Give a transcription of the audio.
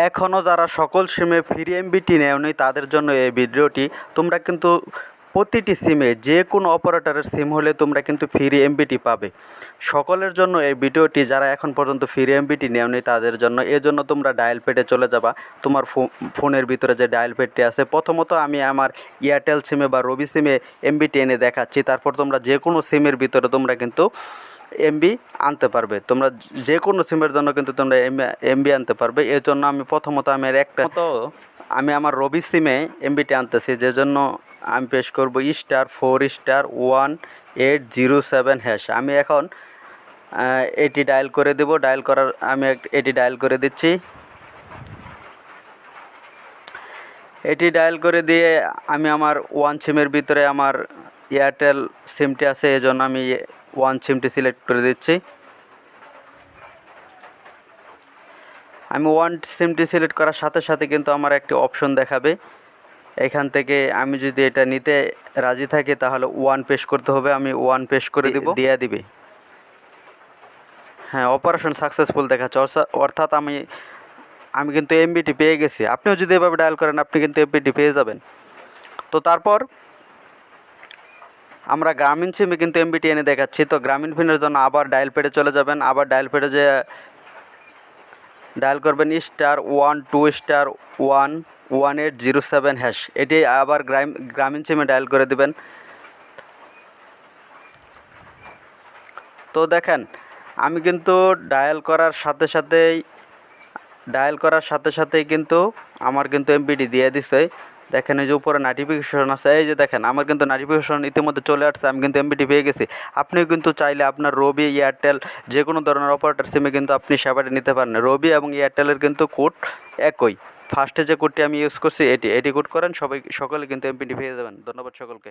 এখনও যারা সকল সিমে ফ্রি এমবিটি নেওনি তাদের জন্য এই ভিডিওটি। তোমরা কিন্তু প্রতিটি সিমে যে কোনো অপারেটরের সিম হলে তোমরা কিন্তু ফ্রি এমবিটি পাবে। সকলের জন্য এই ভিডিওটি, যারা এখন পর্যন্ত ফ্রি এমবিটি নেওনি তাদের জন্য। এজন্য তোমরা ডায়াল প্যাডে চলে যাবা। তোমার ফোনের ভিতরে যে ডায়াল প্যাডটি আছে, প্রথমত আমি আমার এয়ারটেল সিমে বা রবি সিমে এমবিটি এনে দেখাচ্ছি। তারপর তোমরা যে কোনো সিমের ভিতরে তোমরা কিন্তু এমবি আনতে পারবে। তোমরা যে কোনো সিমের জন্য কিন্তু তোমরা এমবি আনতে পারবে। এর জন্য আমি প্রথমত আমি আমার রবি সিমে এমবিটি আনতেছি, যে জন্য আমি পেশ করব *4*1*807#। আমি এখন এটি ডায়াল করে দেব। এটি ডায়াল করে দিচ্ছি। এটি ডায়াল করে দিয়ে আমি আমার ওয়ান সিমের ভিতরে আমার এয়ারটেল সিমটি আছে, এজন্য আমি ওয়ান সিমটি সিলেক্ট করে দিচ্ছি। আমি ওয়ান সিমটি সিলেক্ট করার সাথে সাথে কিন্তু আমার একটি অপশন দেখাবে। এখান থেকে আমি যদি এটা নিতে রাজি থাকি তাহলে ওয়ান পেশ করতে হবে। আমি ওয়ান পেশ করে দিয়ে দিবে। হ্যাঁ, অপারেশন সাকসেসফুল দেখাচ্ছে, অর্থাৎ আমি কিন্তু এমবিটি পেয়ে গেছি। আপনিও যদি এভাবে ডায়াল করেন আপনি কিন্তু এমবিটি পেয়ে যাবেন। তো তারপর আমরা গ্রামীণ সিমে কিন্তু এমবিটি এনে দেখাচ্ছি। তো গ্রামীণ ফোনের জন্য আবার ডায়াল প্যাডে চলে যাবেন। আবার ডায়াল প্যাডে যে ডায়াল করবেন *12*1*1807#। এটি আবার গ্রামীণ সিমে ডায়াল করে দেবেন। তো দেখেন, আমি কিন্তু ডায়াল করার সাথে সাথেই কিন্তু আমার কিন্তু এমবিটি দিয়ে দিছে। দেখেন এই যে উপরে নোটিফিকেশন আছে, এই যে দেখেন আমার কিন্তু নোটিফিকেশন ইতিমধ্যে চলে আসছে, আমি কিন্তু এমবিটি পেয়ে গেছি। আপনিও কিন্তু চাইলে আপনার রবি, এয়ারটেল যে কোনো ধরনের অপারেটর সিমে কিন্তু আপনি সেবাটি নিতে পারেন। রবি এবং এয়ারটেলের কিন্তু কোড একই। ফার্স্টে যে কোডটি আমি ইউজ করছি এটি কোড করেন, সকলে কিন্তু এমবিটি পেয়ে যাবেন। ধন্যবাদ সকলকে।